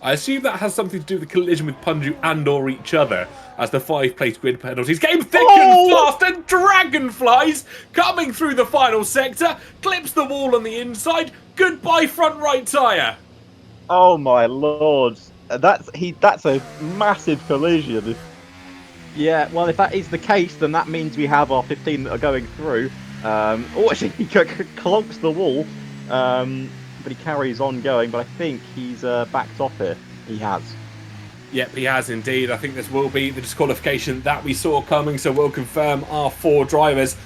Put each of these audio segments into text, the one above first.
I assume that has something to do with the collision with Punju and or each other, as the 5-place grid penalties came thick and fast, and Dragonflies coming through the final sector, clips the wall on the inside, goodbye front right tyre. Oh my lord. That's a massive collision. Yeah, well, if that is the case, then that means we have our 15 that are going through. Oh, actually, he clonks the wall, but he carries on going. But I think he's backed off here. He has. Yep, he has indeed. I think this will be the disqualification that we saw coming, so we'll confirm our 4 drivers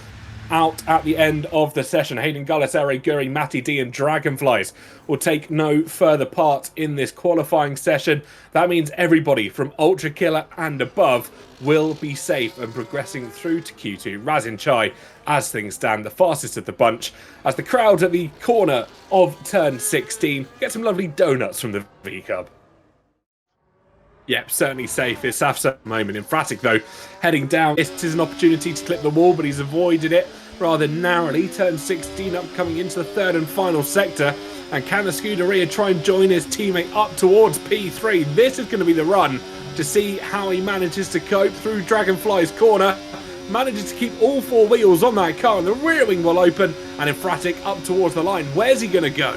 out at the end of the session. Hayden Gullis, Ere Guri, Matty D and Dragonflies will take no further part in this qualifying session. That means everybody from Ultra Killer and above will be safe and progressing through to Q2. Razin Chai, as things stand, the fastest of the bunch, as the crowd at the corner of turn 16 get some lovely donuts from the V-Cub. Yep, certainly safe. It's Saf's moment. Emphatic, though, heading down. This is an opportunity to clip the wall, but he's avoided it rather narrowly. Turn 16 up, coming into the third and final sector. And can the Scuderia try and join his teammate up towards P3? This is going to be the run to see how he manages to cope through Dragonfly's corner. Manages to keep all 4 wheels on that car, and the rear wing will open. And Emphatic up towards the line. Where's he going to go?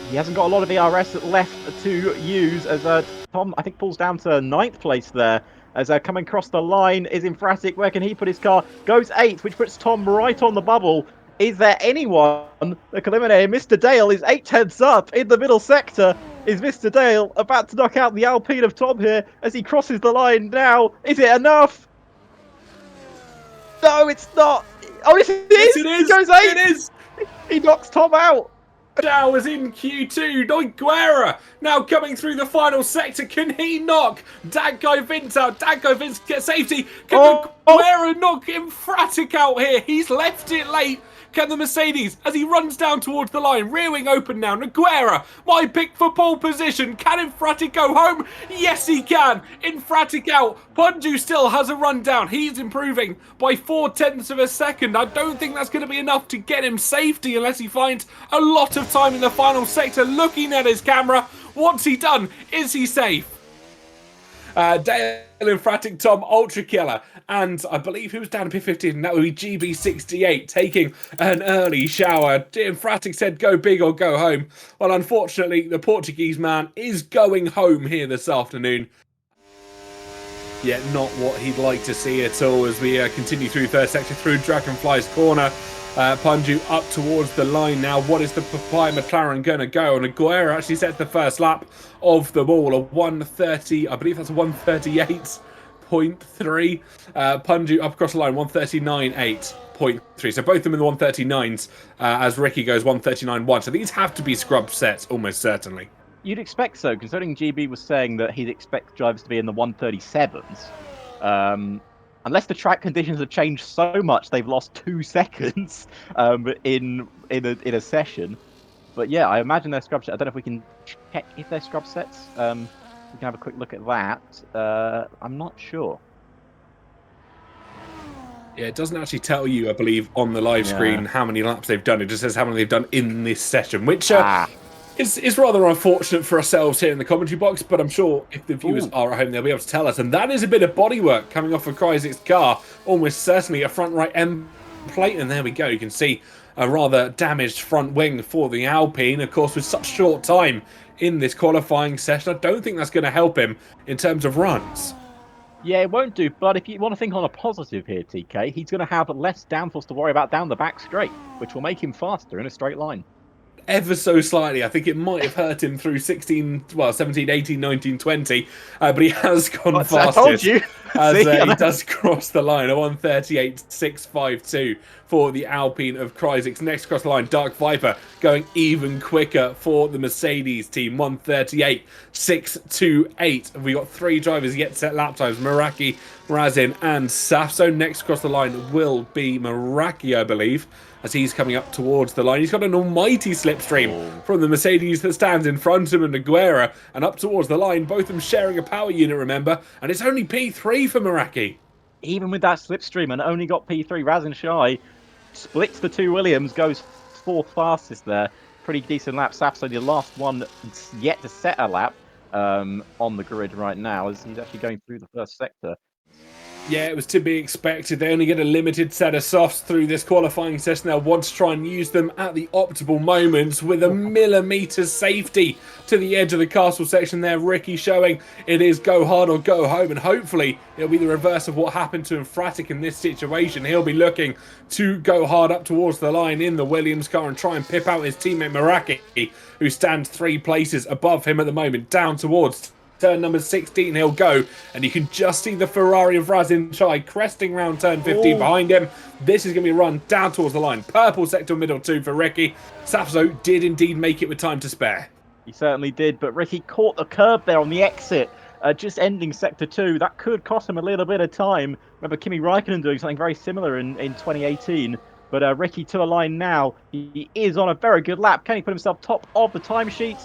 He hasn't got a lot of ERS left to use, as Tom, I think, pulls down to 9th place there. As coming across the line is Emphatic. Where can he put his car? Goes 8th, which puts Tom right on the bubble. Is there anyone that can eliminate him? Mr. Dale is 8 tenths up in the middle sector. Is Mr. Dale about to knock out the Alpine of Tom here as he crosses the line now? Is it enough? No, it's not. Oh, yes, it is. Yes, it is. He goes 8th. It is. He knocks Tom out. Dow is in Q2. Noguera now coming through the final sector. Can he knock Dadguy Vince out? Dadguy Vince get safety. Can Noguera knock Emphatic out here? He's left it late. Can the Mercedes, as he runs down towards the line, rear wing open now. Noguera, my pick for pole position. Can Emphatic go home? Yes, he can. Emphatic out. Punju still has a run down. He's improving by 4 tenths of a second. I don't think that's going to be enough to get him safety unless he finds a lot of time in the final sector. Looking at his camera, what's he done? Is he safe? Dale Emphatic, Tom, Ultra Killer, and I believe he was down to P15, and that would be GB68 taking an early shower. Emphatic said go big or go home. Well, unfortunately, the Portuguese man is going home here this afternoon. Yet not what he'd like to see at all as we continue through third sector, through Dragonfly's corner. Punju up towards the line now. What is the Papaya McLaren going to go? And Aguero actually sets the first lap of the ball. A 1:30, I believe that's a 1:38.3. Punju up across the line, 1:39.8.3. So both of them in the 1:39s as Ricky goes 1:39.1. So these have to be scrub sets, almost certainly. You'd expect so, considering GB was saying that he'd expect drivers to be in the 1:37s. Unless the track conditions have changed so much, they've lost 2 seconds in a session. But yeah, I imagine they're scrub sets. I don't know if we can check if they're scrub sets. We can have a quick look at that. I'm not sure. Yeah, it doesn't actually tell you, I believe, on the live screen how many laps they've done. It just says how many they've done in this session, which is rather unfortunate for ourselves here in the commentary box, but I'm sure if the viewers are at home, they'll be able to tell us. And that is a bit of bodywork coming off of Kryzik's car. Almost certainly a front right end plate. And there we go. You can see a rather damaged front wing for the Alpine. Of course, with such short time in this qualifying session, I don't think that's going to help him in terms of runs. Yeah, it won't do. But if you want to think on a positive here, TK, he's going to have less downforce to worry about down the back straight, which will make him faster in a straight line. Ever so slightly. I think it might have hurt him through 17, 18, 19, 20, but he has gone fastest. I told you. As he does cross the line, a 1:38.652 for the Alpine of Kryzik's. Next across the line, Dark Viper going even quicker for the Mercedes team, 1:38.628. We got 3 drivers yet to set lap times, Meraki, Razin and Saf. So next across the line will be Meraki, I believe, as he's coming up towards the line. He's got an almighty slipstream from the Mercedes that stands in front of him and Aguera, and up towards the line, both of them sharing a power unit, remember, and it's only P3 for Meraki. Even with that slipstream and only got P3, Razin Shai splits the 2 Williams, goes 4th fastest there. Pretty decent lap. Saf's only the last one yet to set a lap. on the grid right now as he's actually going through the first sector. Yeah, it was to be expected. They only get a limited set of softs through this qualifying session. They'll want to try and use them at the optimal moments with a millimetre safety to the edge of the castle section there. Ricky showing it is go hard or go home, and hopefully it'll be the reverse of what happened to Emphatic in this situation. He'll be looking to go hard up towards the line in the Williams car and try and pip out his teammate Meraki, who stands 3 places above him at the moment, down towards turn number 16 he'll go, and you can just see the Ferrari of Razin Chai cresting round turn 15 behind him. This is going to be run down towards the line. Purple sector middle 2 for Ricky. Safzo did indeed make it with time to spare. He certainly did, but Ricky caught the curb there on the exit, just ending sector 2. That could cost him a little bit of time. Remember Kimi Raikkonen doing something very similar in 2018. But Ricky to the line now. He is on a very good lap. Can he put himself top of the timesheet?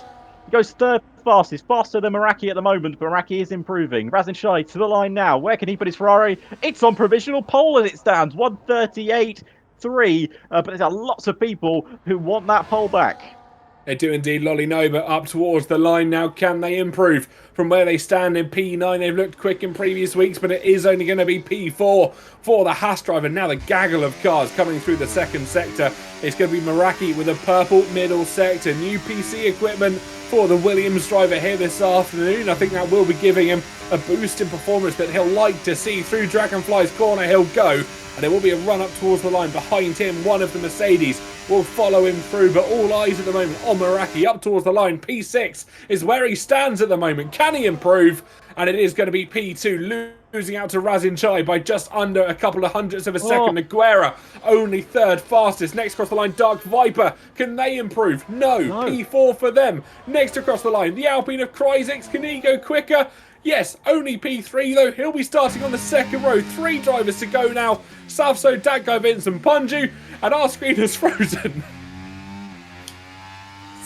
He goes third fastest, faster than Meraki at the moment, but Meraki is improving. Razin Shai to the line now. Where can he put his Ferrari? It's on provisional pole as it stands, 138.3. But there's lots of people who want that pole back. They do indeed. Lolly Nova up towards the line now. Can they improve from where they stand in P9? They've looked quick in previous weeks, but it is only going to be P4 for the Haas driver. Now the gaggle of cars coming through the second sector. It's going to be Meraki with a purple middle sector. New PC equipment for the Williams driver here this afternoon. I think that will be giving him a boost in performance that he'll like to see. Through Dragonfly's corner he'll go, and there will be a run up towards the line. Behind him, one of the Mercedes will follow him through, but all eyes at the moment on Meraki up towards the line. P6 is where he stands at the moment. Can he improve? And it is going to be P2 losing out to Razin Chai by just under a couple of hundredths of a second. Aguera only third fastest. Next across the line, Dark Viper. Can they improve? No. P4 for them. Next across the line, the Alpine of Cryzex. Can he go quicker? Yes, only P3 though. He'll be starting on the second row. 3 drivers to go now. Safso, Dadguy, Vince and Punju. And our screen is frozen.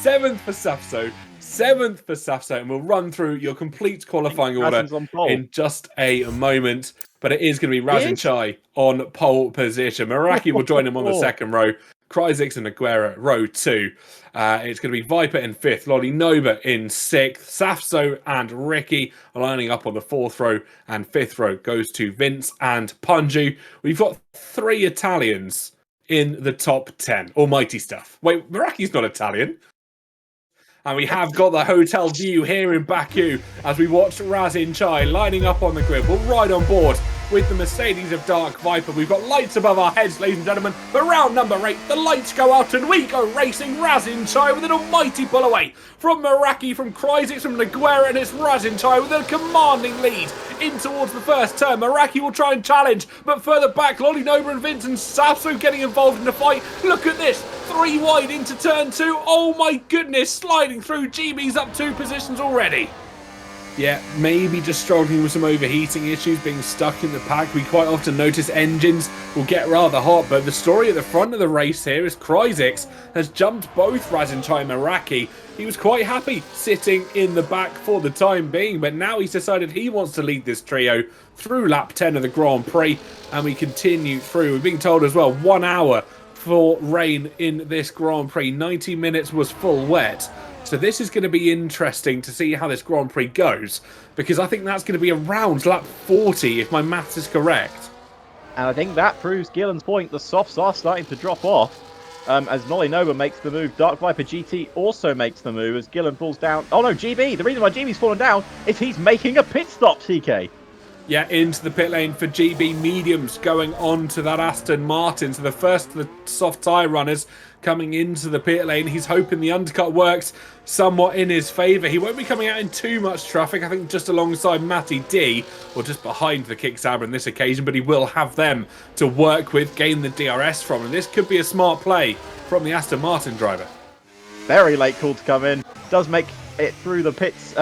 7th for Safso. 7th for Safso. And we'll run through your complete qualifying order in just a moment. But it is going to be Razin Chai on pole position. Meraki will join him on the second row. Cryzex and Aguera row 2. It's going to be Viper in 5th, Lolly Nova in 6th, Safso and Ricky lining up on the 4th row, and 5th row goes to Vince and Punju. We've got 3 Italians in the top 10. Almighty stuff. Wait, Meraki's not Italian. And we have got the hotel view here in Baku as we watch Razin Chai lining up on the grid. We'll ride on board with the Mercedes of Dark Viper. We've got lights above our heads, ladies and gentlemen. For round number 8, the lights go out and we go racing. Razin Chai with an almighty pull away from Meraki, from Cryzex, from Aguera, and it's Razin Chai with a commanding lead in towards the first turn. Meraki will try and challenge, but further back, Lolly Nova and Vince and Safso getting involved in the fight. Look at this, 3 wide into turn 2. Oh my goodness, sliding through. GB's up 2 positions already. Yeah, maybe just struggling with some overheating issues, being stuck in the pack. We quite often notice engines will get rather hot, but the story at the front of the race here is Cryzex has jumped both Razin Chai and Meraki. He was quite happy sitting in the back for the time being, but now he's decided he wants to lead this trio through lap 10 of the Grand Prix, and we continue through. We're being told as well, 1 hour for rain in this Grand Prix. 90 minutes was full wet. So this is going to be interesting to see how this Grand Prix goes, because I think that's going to be around lap 40 if my maths is correct. And I think that proves Gillen's point. The softs are starting to drop off as Nolly Nova makes the move. Dark Viper GT also makes the move as Gillen falls down. Oh no, GB! The reason why GB's fallen down is he's making a pit stop, TK. Yeah, into the pit lane for GB mediums, going on to that Aston Martin. So the first of the soft tyre runners coming into the pit lane. He's hoping the undercut works somewhat in his favour. He won't be coming out in too much traffic. I think just alongside Matty D, or just behind the Kick Sauber on this occasion, but he will have them to work with, gain the DRS from. And this could be a smart play from the Aston Martin driver. Very late call to come in. Does make it through the pits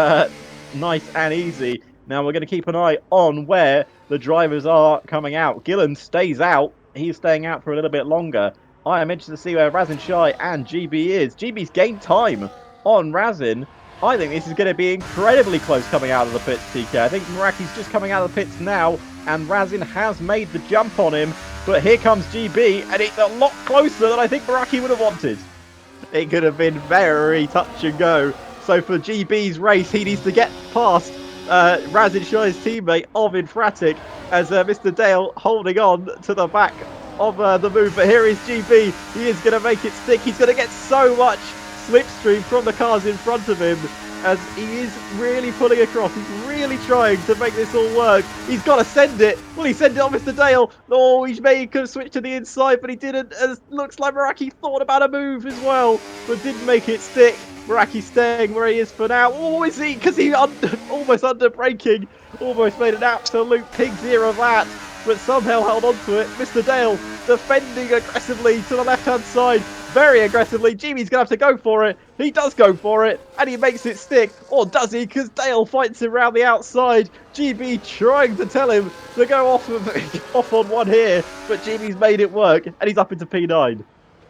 nice and easy. Now we're going to keep an eye on where the drivers are coming out. Gillen stays out. He's staying out for a little bit longer. I am interested to see where Razin Chai and GB is. GB's gained time on Razin. I think this is going to be incredibly close coming out of the pits, TK. I think Meraki's just coming out of the pits now, and Razin has made the jump on him. But here comes GB, and it's a lot closer than I think Meraki would have wanted. It could have been very touch and go. So for GB's race, he needs to get past Razin Shai's teammate of Infratic as Mr. Dale holding on to the back of the move. But here is GB. He is going to make it stick. He's going to get so much slipstream from the cars in front of him as he is really pulling across. He's really trying to make this all work. He's got to send it. Will he send it on Mr. Dale? Oh, he could have switched to the inside, but he didn't. As looks like Meraki thought about a move as well, but didn't make it stick. Meraki staying where he is for now. Oh, is he? Because he almost under braking. Almost made an absolute pig's ear of that, but somehow held on to it. Mr. Dale defending aggressively to the left-hand side. Very aggressively. Jimmy's going to have to go for it. He does go for it, and he makes it stick. Or does he? Because Dale fights him around the outside. GB trying to tell him to go off on one here, but Jimmy's made it work, and he's up into P9.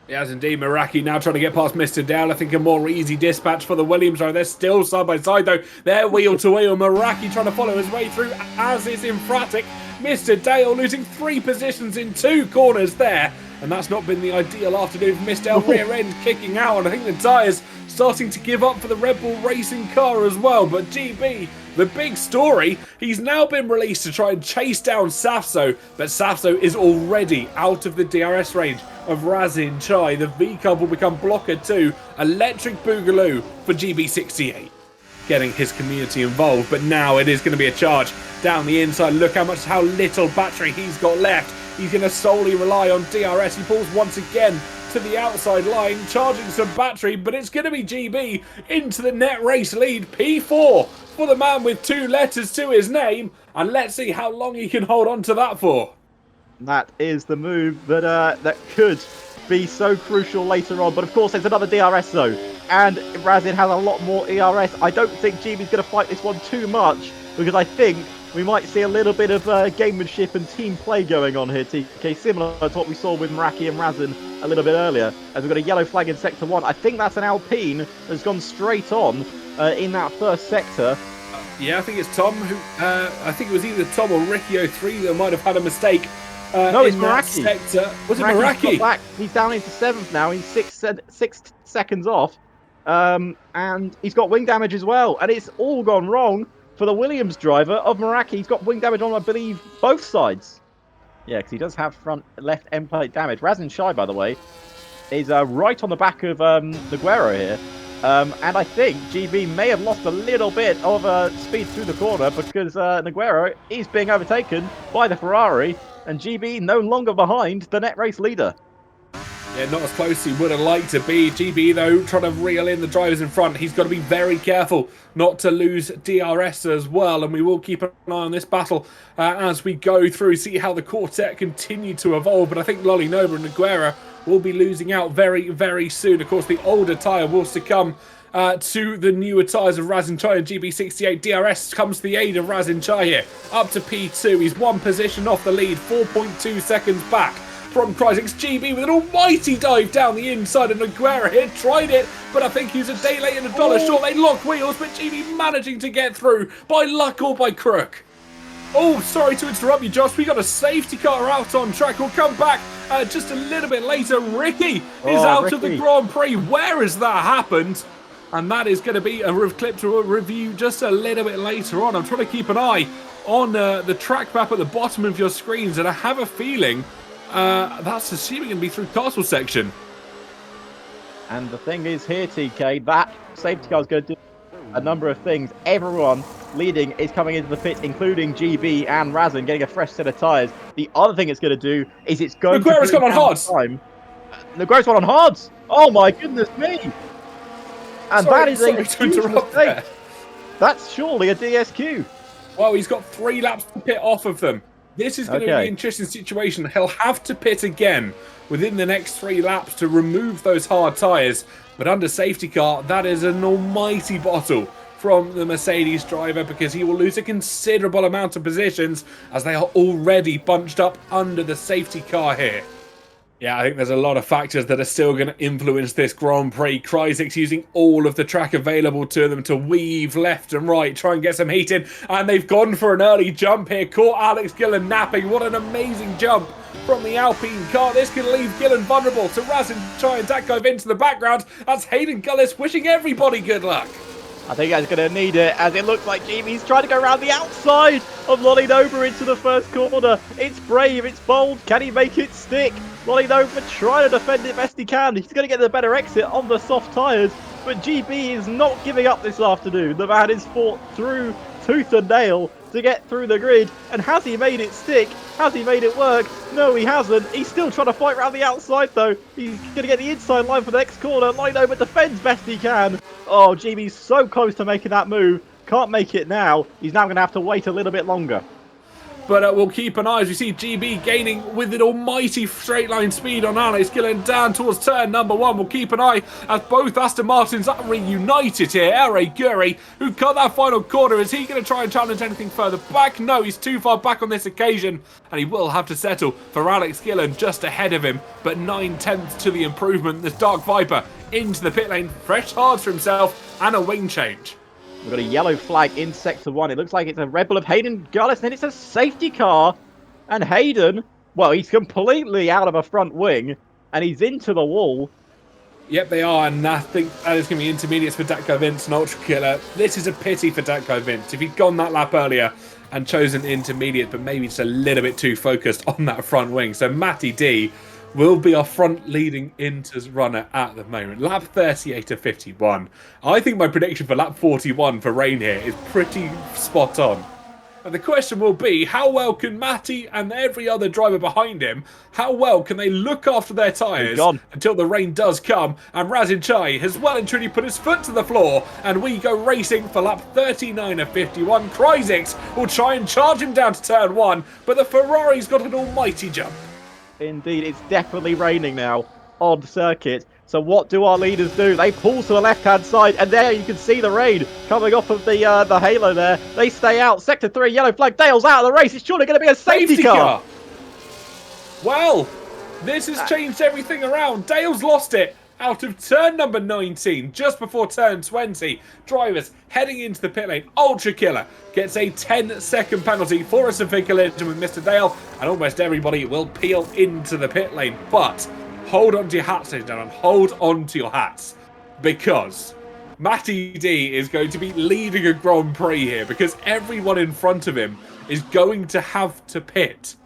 Yes, indeed. Meraki now trying to get past Mr. Dale. I think a more easy dispatch for the Williams drive. They're still side by side, though. They're wheel to wheel. Meraki trying to follow his way through, as is Infratic. Mr. Dale losing 3 positions in 2 corners there. And that's not been the ideal afternoon for Mr. Dale. Rear end kicking out, and I think the tyres starting to give up for the Red Bull Racing car as well. But GB, the big story, he's now been released to try and chase down Safso, but Safso is already out of the DRS range of Razin Chai. The V-Cub will become blocker 2. Electric Boogaloo for GB68. Getting his community involved, but now it is going to be a charge down the inside. Look how little battery he's got left. He's going to solely rely on DRS. He pulls once again to the outside line, charging some battery, but it's going to be GB into the net race lead. P4 for the man with 2 letters to his name, and let's see how long he can hold on to that for. That is the move that could be so crucial later on. But of course, there's another DRS though, and Razin has a lot more ERS. I don't think GB's going to fight this one too much, because I think we might see a little bit of gamemanship and team play going on here, TK, similar to what we saw with Meraki and Razin a little bit earlier, as we've got a yellow flag in Sector 1. I think that's an Alpine that's gone straight on in that first sector. Yeah, I think it's Tom who, I think it was either Tom or Ricky 03 that might have had a mistake. No, it's Meraki. Was it Meraki? He's down into 7th now. He's six seconds off. And he's got wing damage as well. And it's all gone wrong for the Williams driver of Meraki. He's got wing damage on, I believe, both sides. Yeah, because he does have front left end plate damage. Razin Shai, by the way, is right on the back of Naguero here. And I think GB may have lost a little bit of speed through the corner because Naguero is being overtaken by the Ferrari, and GB no longer behind the net race leader. Yeah, not as close as he would have liked to be. GB, though, trying to reel in the drivers in front. He's got to be very careful not to lose DRS as well, and we will keep an eye on this battle as we go through, see how the quartet continue to evolve. But I think Lolly Nova and Naguero will be losing out very, very soon. Of course, the older tyre will succumb to the newer tyres of Razin Chai and GB68. DRS comes to the aid of Razin Chai here, up to P2. He's 1 position off the lead, 4.2 seconds back from Prix. GB with an almighty dive down the inside, and Naguero here tried it, but I think he was a day late and a dollar short. They lock wheels, but GB managing to get through by luck or by crook. Oh, sorry to interrupt you, Josh. We got a safety car out on track. We'll come back just a little bit later. Ricky is out of the Grand Prix. Where has that happened? And that is going to be a clip to review just a little bit later on. I'm trying to keep an eye on the track map at the bottom of your screens, and I have a feeling that's assuming going to be through castle section. And the thing is here, TK, that safety car is going to do a number of things. Everyone leading is coming into the pit, including GB and Razin, getting a fresh set of tyres. The other thing it's going to do is it's going Naguero's to... gone on hards! Naguero's gone on hards! Oh my goodness me! And sorry, that is a huge mistake. There. That's surely a DSQ. Well, he's got 3 laps to pit off of them. This is going to be an interesting situation. He'll have to pit again within the next 3 laps to remove those hard tyres. But under safety car, that is an almighty bottle from the Mercedes driver, because he will lose a considerable amount of positions as they are already bunched up under the safety car here. Yeah, I think there's a lot of factors that are still going to influence this Grand Prix. Crysek's using all of the track available to them to weave left and right, try and get some heat in. And they've gone for an early jump here. Caught Alex Gillen napping. What an amazing jump from the Alpine car. This can leave Gillen vulnerable to Razin Chai and Dakov into the background. That's Hayden Gullis wishing everybody good luck. I think that's going to need it, as it looks like GB's trying to go around the outside of Lolly Nova into the first corner. It's brave, it's bold. Can he make it stick? Lolly Nova trying to defend it best he can. He's going to get the better exit on the soft tyres, but GB is not giving up this afternoon. The man has fought through tooth and nail to get through the grid. And has he made it stick? Has he made it work? No, he hasn't. He's still trying to fight around the outside, though. He's going to get the inside line for the next corner. Lino, but defends best he can. Oh, GB's so close to making that move. Can't make it now. He's now going to have to wait a little bit longer. But we'll keep an eye as we see GB gaining with an almighty straight line speed on Alex Gillen down towards turn number 1. We'll keep an eye as both Aston Martins are reunited here. Ere Guri, who cut that final corner, is he going to try and challenge anything further back? No, he's too far back on this occasion, and he will have to settle for Alex Gillen just ahead of him. But 9/10 to the improvement. This Dark Viper into the pit lane, fresh hards for himself, and a wing change. We've got a yellow flag in Sector 1. It looks like it's a Red Bull of Hayden Gullis, and then it's a safety car. And Hayden, well, he's completely out of a front wing, and he's into the wall. Yep, they are, and I think that is going to be intermediates for Datko Vince and Ultra Killer. This is a pity for Datko Vince. If he'd gone that lap earlier and chosen intermediate, but maybe just a little bit too focused on that front wing. So Matty D will be our front leading Inters runner at the moment. Lap 38 of 51. I think my prediction for lap 41 for Rain here is pretty spot on. And the question will be, how well can Matty and every other driver behind him, how well can they look after their tyres until the rain does come? And Razin Chai has well and truly put his foot to the floor, and we go racing for lap 39 of 51. Cryzix will try and charge him down to turn 1, but the Ferrari's got an almighty jump. Indeed, it's definitely raining now on circuit. So what do our leaders do? They pull to the left-hand side, and there you can see the rain coming off of the halo there. They stay out. Sector 3, yellow flag. Dale's out of the race. It's surely going to be a safety car. Well, this has changed everything around. Dale's lost it out of turn number 19, just before turn 20. Drivers heading into the pit lane. Ultra Killer gets a 10-second penalty for a severe collision with Mr. Dale, and almost everybody will peel into the pit lane. But hold on to your hats, ladies and gentlemen. Hold on to your hats, because Matty D is going to be leading a Grand Prix here, because everyone in front of him is going to have to pit.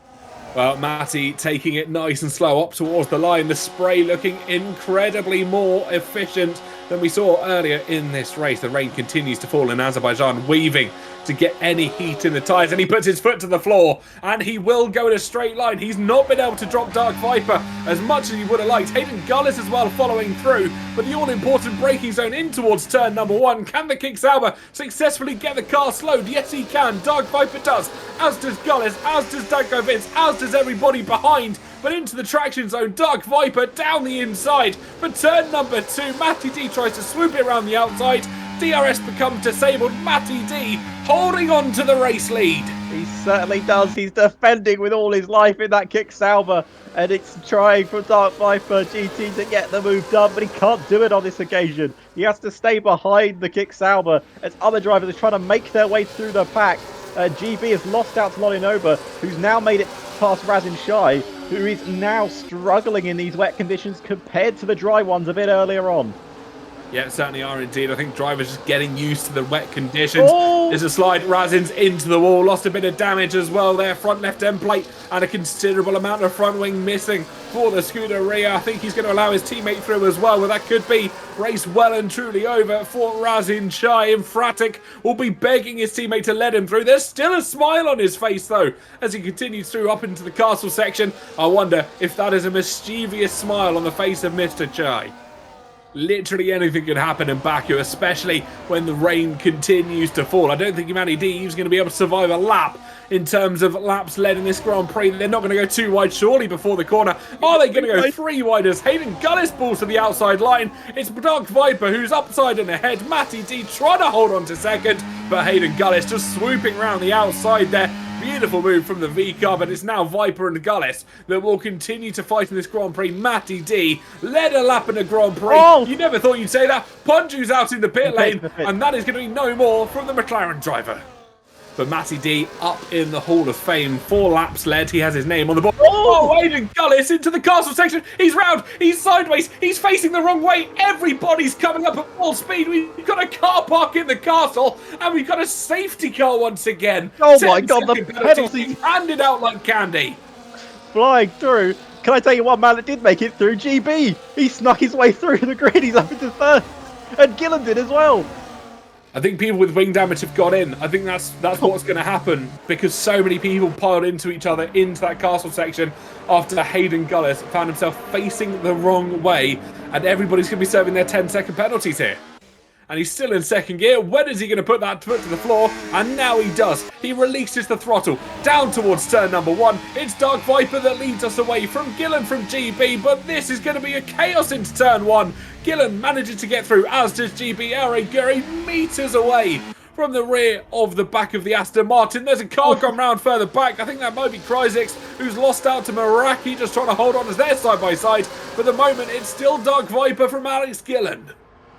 Well, Matty taking it nice and slow up towards the line. The spray looking incredibly more efficient than we saw earlier in this race. The rain continues to fall in Azerbaijan, weaving to get any heat in the tyres, and he puts his foot to the floor, and he will go in a straight line. He's not been able to drop Dark Viper as much as he would have liked. Hayden Gullis as well following through, but the all-important braking zone in towards turn number 1. Can the Kick Sauber successfully get the car slowed? Yes, he can. Dark Viper does, as does Gullis, as does Danko Vince, as does everybody behind. But into the traction zone, Dark Viper down the inside. For turn number 2, Matty D tries to swoop it around the outside. DRS becomes disabled. Matty D holding on to the race lead. He certainly does. He's defending with all his life in that Kick Sauber, and it's trying for Dark Viper GT to get the move done, but he can't do it on this occasion. He has to stay behind the Kick Sauber as other drivers are trying to make their way through the pack. GB has lost out to Lolinova, who's now made it past Razin Shai, who is now struggling in these wet conditions compared to the dry ones a bit earlier on. Yeah, certainly are indeed. I think drivers just getting used to the wet conditions. There's a slide. Razin's into the wall. Lost a bit of damage as well there. Front left end plate and a considerable amount of front wing missing for the Scuderia. I think he's going to allow his teammate through as well. Well, that could be race well and truly over for Razin Shai. Infratic will be begging his teammate to let him through. There's still a smile on his face, though, as he continues through up into the castle section. I wonder if that is a mischievous smile on the face of Mr. Chai. Literally anything could happen in Baku, especially when the rain continues to fall. I don't think Matty D is going to be able to survive a lap in terms of laps led in this Grand Prix. They're not going to go too wide, surely, before the corner. Are they going to go 3 wide as Hayden Gullis balls to the outside line? It's Dark Viper who's upside and ahead. Matty D trying to hold on to second, but Hayden Gullis just swooping around the outside there. Beautiful move from the V car, but it's now Viper and Gullis that will continue to fight in this Grand Prix. Matty D led a lap in a Grand Prix. You never thought you'd say that. Punju's out in the pit lane, and that is going to be no more from the McLaren driver. But Matty D up in the Hall of Fame. 4 laps led. He has his name on the board. Oh! Oh, Aidan Gullis into the castle section. He's round. He's sideways. He's facing the wrong way. Everybody's coming up at full speed. We've got a car park in the castle. And we've got a safety car once again. Oh my God, the penalty handed out like candy. Flying through. Can I tell you one man that did make it through? GB. He snuck his way through the grid. He's up into third. And Gillen did as well. I think people with wing damage have got in. I think that's what's going to happen because so many people piled into each other into that castle section after Hayden Gullis found himself facing the wrong way, and everybody's going to be serving their 10-second penalties here. And he's still in second gear. When is he going to put that foot to the floor? And now he does. He releases the throttle down towards turn number 1. It's Dark Viper that leads us away from Gillen from GB, but this is going to be a chaos into turn 1. Gillen manages to get through, as does GB. Guri meters away from the rear of the back of the Aston Martin. There's a car gone round further back. I think that might be Cryzix, who's lost out to Meraki, just trying to hold on as they're side by side. For the moment, it's still Dark Viper from Alex Gillen.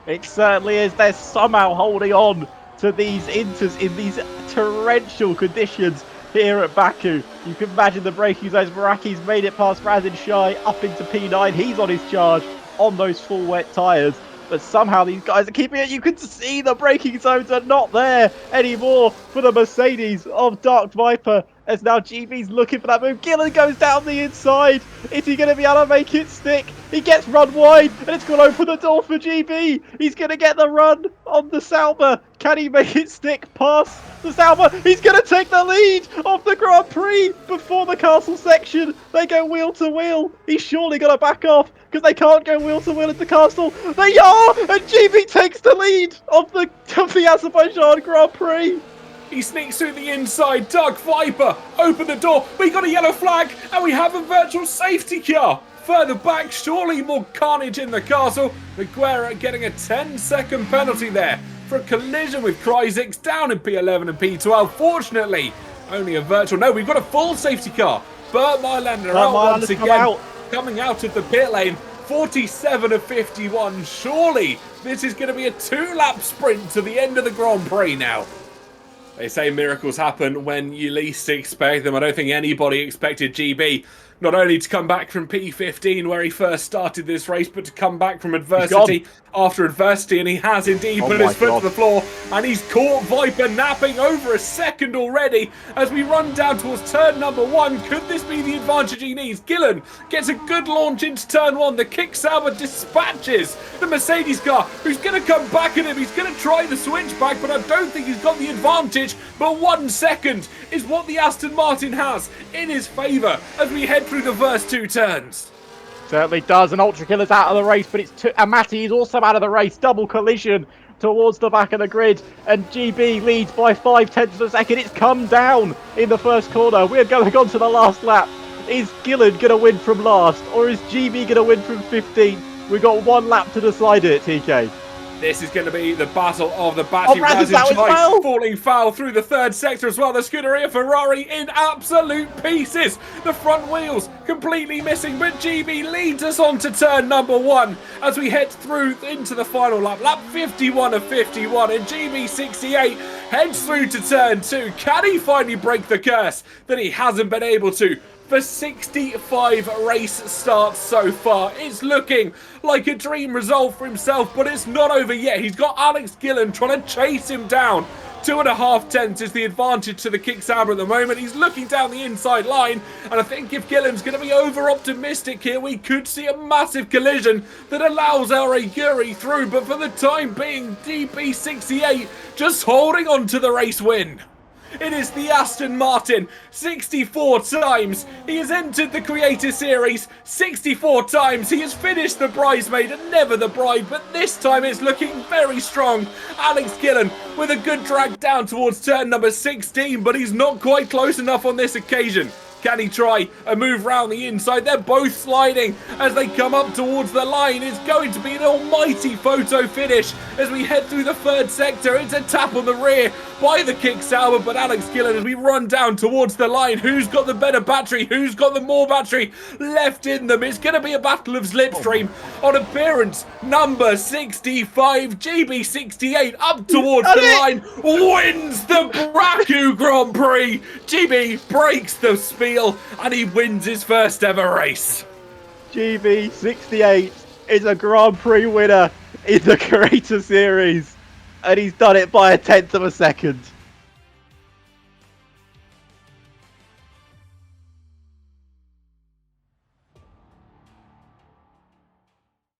It certainly is. They're somehow holding on to these inters in these torrential conditions here at Baku. You can imagine the braking zones. Meraki's made it past Razin Shai up into P9. He's on his charge on those full wet tyres. But somehow these guys are keeping it. You can see the braking zones are not there anymore for the Mercedes of Dark Viper. As now GB's looking for that move. Gillen goes down the inside. Is he going to be able to make it stick? He gets run wide and it's going to open the door for GB. He's going to get the run on the Sauber. Can he make it stick past the Sauber? He's going to take the lead of the Grand Prix before the castle section. They go wheel to wheel. He's surely going to back off because they can't go wheel to wheel at the castle. They are! And GB takes the lead of the Azerbaijan Grand Prix. He sneaks through the inside. Dark Viper, open the door. We got a yellow flag and we have a virtual safety car. Further back, surely more carnage in the castle. Aguera getting a 10-second penalty there for a collision with Cryzix down in P11 and P12. Fortunately, only a virtual. No, we've got a full safety car. Bert Mylander out once again. Coming out of the pit lane. 47 of 51. Surely this is going to be a 2-lap sprint to the end of the Grand Prix now. They say miracles happen when you least expect them. I don't think anybody expected GB not only to come back from P15 where he first started this race, but to come back from adversity after adversity, and he has indeed put his foot to the floor, and he's caught Viper napping over a second already as we run down towards turn number 1. Could this be the advantage he needs? Gillen gets a good launch into turn 1. The kick Sauber dispatches the Mercedes car, who's going to come back at him. He's going to try the switchback, but I don't think he's got the advantage. But 1 second is what the Aston Martin has in his favour as we head through the first 2 turns. Certainly does, and Ultra Killer's out of the race, but it's and Matty is also out of the race. Double collision towards the back of the grid, and GB leads by 5/10 of a second. It's come down in the first corner. We're going on to the last lap. Is Gillen going to win from last, or is GB going to win from 15th? We've got 1 lap to decide it, TK. This is going to be the battle of the battery. Well. Falling foul through the 3rd sector as well. The Scuderia Ferrari in absolute pieces. The front wheels completely missing, but GB leads us on to turn number 1 as we head through into the final lap. Lap 51 of 51, and GB 68 heads through to turn 2. Can he finally break the curse that he hasn't been able to? For 65 race starts so far. It's looking like a dream result for himself, but it's not over yet. He's got Alex Gillen trying to chase him down. 2.5 tenths is the advantage to the kick Sauber at the moment. He's looking down the inside line, and I think if Gillen's going to be over-optimistic here, we could see a massive collision that allows our Guri through, but for the time being, DB68 just holding on to the race win. It is the Aston Martin. 64 times he has entered the Creator Series. 64 times he has finished the bridesmaid and never the bride. But this time it's looking very strong. Alex Gillen with a good drag down towards turn number 16. But he's not quite close enough on this occasion. Can he try a move round the inside? They're both sliding as they come up towards the line. It's going to be an almighty photo finish as we head through the third sector. It's a tap on the rear by the kick Sauber, but Alex Gillen as we run down towards the line. Who's got the better battery? Who's got the more battery left in them? It's going to be a battle of slipstream on appearance number 65. GB68 up towards the line, wins the Baku Grand Prix. GB breaks the spiel and he wins his first ever race. GB68 is a Grand Prix winner in the Creator Series, and he's done it by 1/10 of a second.